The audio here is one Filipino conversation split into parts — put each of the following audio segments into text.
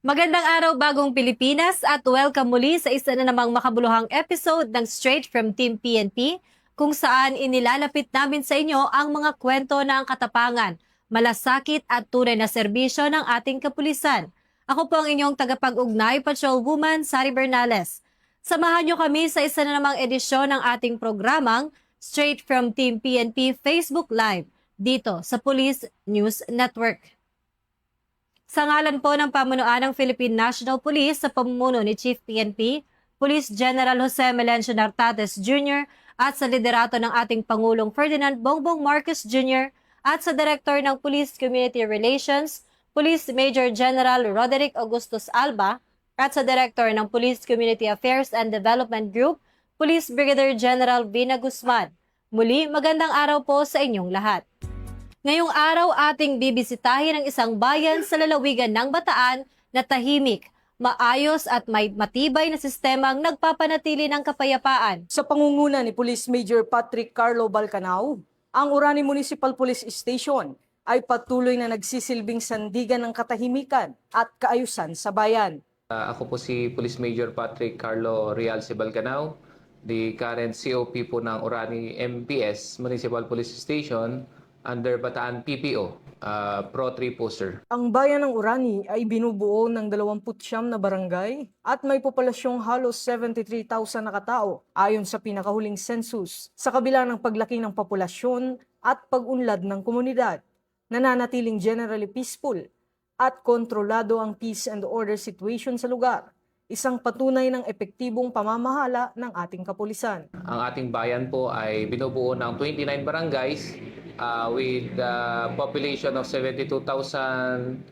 Magandang araw bagong Pilipinas at welcome muli sa isa na namang makabuluhang episode ng Straight from Team PNP kung saan inilalapit namin sa inyo ang mga kwento ng katapangan, malasakit at tunay na serbisyo ng ating kapulisan. Ako po ang inyong tagapag-ugnay, Patrolwoman Sari Bernales. Samahan niyo kami sa isa na namang edisyon ng ating programang Straight from Team PNP Facebook Live dito sa Police News Network. Sa ngalan po ng pamunuan ng Philippine National Police sa pamumuno ni Chief PNP, Police General Jose Melencio Nartates Jr. at sa liderato ng ating Pangulong Ferdinand Bongbong Marcos Jr. at sa Director ng Police Community Relations, Police Major General Roderick Augustus Alba at sa Director ng Police Community Affairs and Development Group, Police Brigadier General Vina Guzman. Muli, magandang araw po sa inyong lahat. Ngayong araw ating bibisitahin ang isang bayan sa lalawigan ng Bataan na tahimik, maayos at may matibay na sistemang nagpapanatili ng kapayapaan. Sa pangunguna ni Police Major Patrick Carlo Balcanao, ang Orani Municipal Police Station ay patuloy na nagsisilbing sandigan ng katahimikan at kaayusan sa bayan. Ako po si Police Major Patrick Carlo Realce Balcanao, the current COP po ng Orani MPS Municipal Police Station under Bataan PPO, Pro 3 po sir. Ang bayan ng Orani ay binubuo ng 29 na barangay at may populasyong halos 73,000 na katao ayon sa pinakahuling census. Sa kabila ng paglaki ng populasyon at pag-unlad ng komunidad, nananatiling generally peaceful at kontrolado ang peace and order situation sa lugar. Isang patunay ng epektibong pamamahala ng ating kapulisan. Ang ating bayan po ay binubuo ng 29 barangays with a population of 72,941,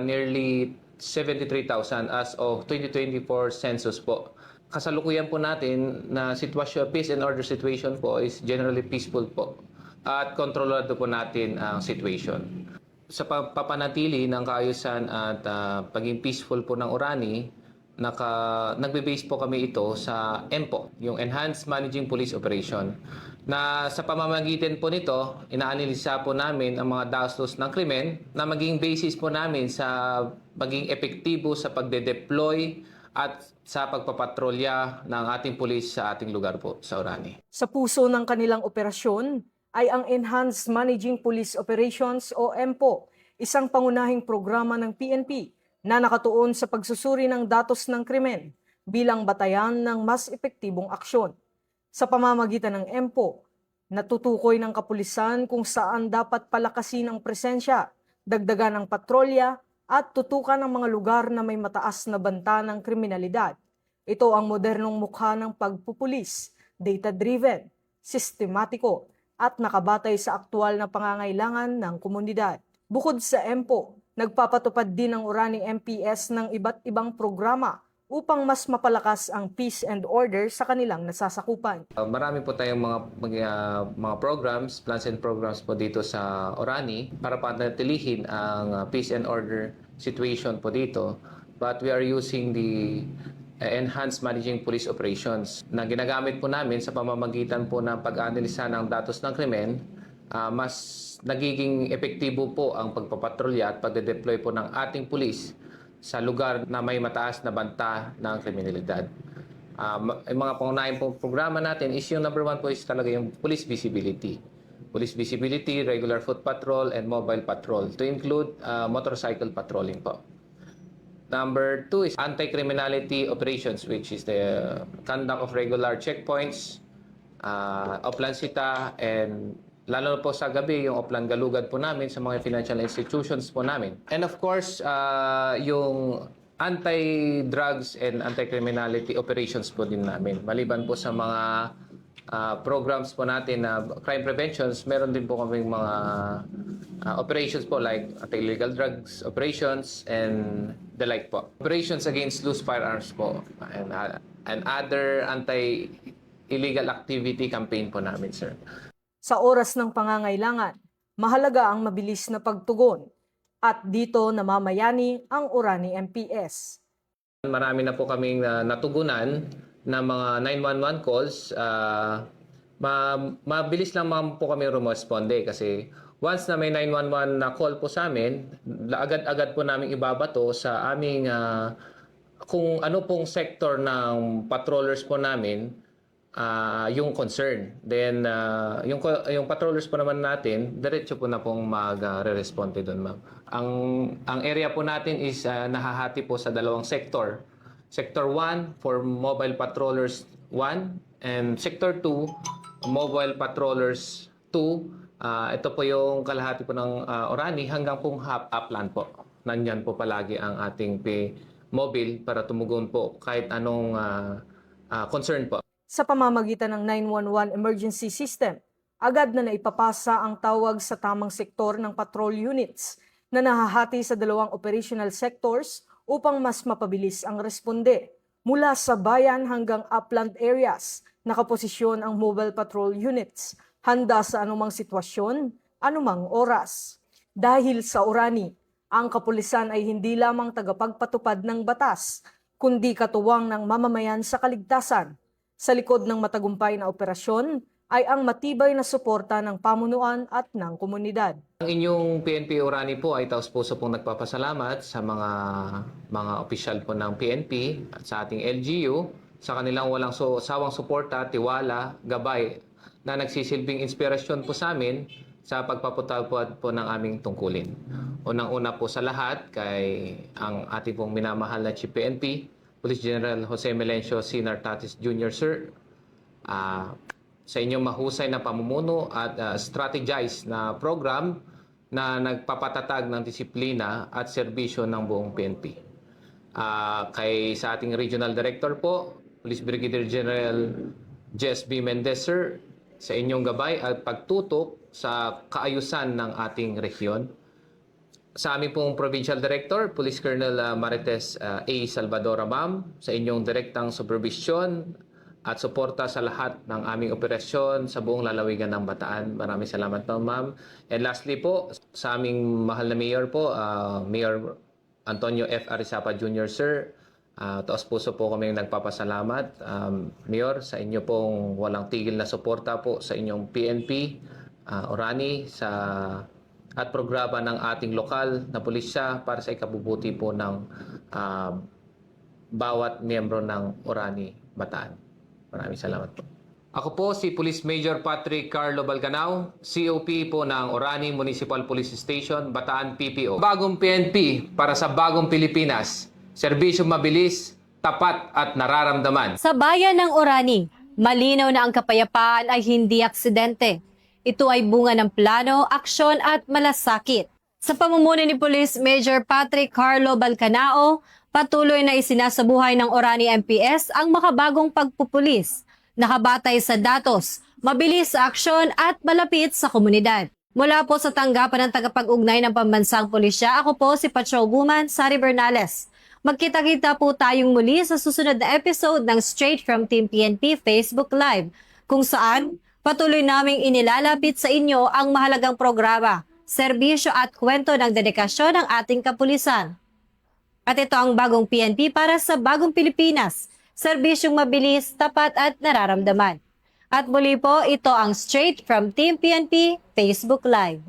nearly 73,000 as of 2024 census po. Kasalukuyan po natin na sitwasyon, peace and order situation po is generally peaceful po at kontrolado po natin ang situation. Sa papanatili ng kaayusan at paging peaceful po ng Orani, nagbe-base po kami ito sa EMPO, yung Enhanced Managing Police Operation, na sa pamamagitan po nito, inaanalisa po namin ang mga datos ng krimen na maging basis po namin sa maging epektibo sa pagde-deploy at sa pagpapatrolya ng ating pulis sa ating lugar po sa Orani. Sa puso ng kanilang operasyon ay ang Enhanced Managing Police Operations o EMPO, isang pangunahing programa ng PNP na nakatuon sa pagsusuri ng datos ng krimen bilang batayan ng mas epektibong aksyon. Sa pamamagitan ng EMPO, natutukoy ng kapulisan kung saan dapat palakasin ang presensya, dagdagan ang patrolya at tutukan ang mga lugar na may mataas na banta ng kriminalidad. Ito ang modernong mukha ng pagpupulis, data-driven, sistematiko, at nakabatay sa aktual na pangangailangan ng komunidad. Bukod sa EMPO, nagpapatupad din ang Orani MPS ng iba't ibang programa upang mas mapalakas ang peace and order sa kanilang nasasakupan. Marami po tayong mga programs, plans and programs po dito sa Orani para panatilihin ang peace and order situation po dito. But we are using the Enhanced Managing Police Operations na ginagamit po namin sa pamamagitan po ng pag-analisa ng datos ng krimen. Mas nagiging epektibo po ang pagpapatrolya at pagde-deploy po ng ating pulis sa lugar na may mataas na banta ng kriminalidad. Ang mga pangunahing programa natin is yung number 1 po is talaga yung police visibility. Police visibility, regular foot patrol, and mobile patrol to include motorcycle patrolling po. Number 2 is anti-criminality operations, which is the conduct of regular checkpoints, Oplan Sita, and lalo po sa gabi, yung Oplan Galugad po namin sa mga financial institutions po namin. And of course, yung anti-drugs and anti-criminality operations po din namin. Maliban po sa mga programs po natin na crime preventions, meron din po kaming mga operations po like anti-illegal drugs operations and the like po. Operations against loose firearms po and other anti-illegal activity campaign po namin, sir. Sa oras ng pangangailangan, mahalaga ang mabilis na pagtugon at dito namamayani ang Orani MPS. Marami na po kaming natugunan na mga 911 calls. Mabilis lang po kami rumusponde kasi once na may 911 na call po sa amin, agad-agad po namin ibabato sa aming kung ano pong sector ng patrollers po namin yung concern. Then yung patrollers po naman natin, diretso po na pong mag-responde doon, ma'am. Ang area po natin is nahahati po sa dalawang sector. Sector 1 for mobile patrollers 1 and Sector 2 mobile patrollers 2. Ito po yung kalahati po ng Orani hanggang pong upland po. Nandyan po palagi ang ating mobile para tumugon po kahit anong concern po. Sa pamamagitan ng 911 emergency system, agad na naipapasa ang tawag sa tamang sektor ng patrol units na nahahati sa dalawang operational sectors upang mas mapabilis ang responde. Mula sa bayan hanggang upland areas, nakaposisyon ang mobile patrol units, handa sa anumang sitwasyon, anumang oras. Dahil sa Orani, ang kapulisan ay hindi lamang tagapagpatupad ng batas, kundi katuwang ng mamamayan sa kaligtasan. Sa likod ng matagumpay na operasyon ay ang matibay na suporta ng pamunuan at ng komunidad. Ang inyong PNP Orani po ay taos-puso pong nagpapasalamat sa mga opisyal po ng PNP at sa ating LGU sa kanilang walang sawang suporta, tiwala, gabay na nagsisilbing inspirasyon po sa amin sa pagpapatupad po ng aming tungkulin. Unang-una po sa lahat kay ang ating pong minamahal na Chief PNP, Police General Jose Melencio C. Nartatis Jr. Sir, sa inyong mahusay na pamumuno at strategize na program na nagpapatatag ng disiplina at serbisyo ng buong PNP. Kay sa ating Regional Director po, Police Brigadier General Jess B. Mendez, Sir, sa inyong gabay at pagtutok sa kaayusan ng ating rehiyon. Sa aming pong Provincial Director, Police Colonel Marites A. Salvadora, ma'am, sa inyong direktang supervision at suporta sa lahat ng aming operasyon sa buong lalawigan ng Bataan. Maraming salamat po, ma'am. And lastly po, sa aming mahal na mayor po, Mayor Antonio F. Arizapa Jr., Sir, taos puso po kami nagpapasalamat, Mayor, sa inyo pong walang tigil na suporta po sa inyong PNP, Orani, at programa ng ating lokal na pulisya para sa ikabubuti po ng bawat miyembro ng Orani, Bataan. Maraming salamat po. Ako po si Police Major Patrick Carlo Balcanao, COP po ng Orani Municipal Police Station, Bataan PPO. Bagong PNP para sa bagong Pilipinas. Serbisyo mabilis, tapat at nararamdaman. Sa bayan ng Orani, malinaw na ang kapayapaan ay hindi aksidente. Ito ay bunga ng plano, aksyon at malasakit. Sa pamumuno ni Police Major Patrick Carlo Balcanao, patuloy na isinasabuhay ng Orani MPS ang makabagong pagpupulis, nakabatay sa datos, mabilis sa aksyon at malapit sa komunidad. Mula po sa tanggapan ng tagapag-ugnay ng Pambansang Pulisya, ako po si Patrolwoman Sari Bernales. Magkita-kita po tayong muli sa susunod na episode ng Straight from Team PNP Facebook Live, kung saan patuloy naming inilalapit sa inyo ang mahalagang programa, serbisyo at kwento ng dedikasyon ng ating kapulisan. At ito ang bagong PNP para sa bagong Pilipinas, serbisyong mabilis, tapat at nararamdaman. At muli po, ito ang Straight from Team PNP Facebook Live.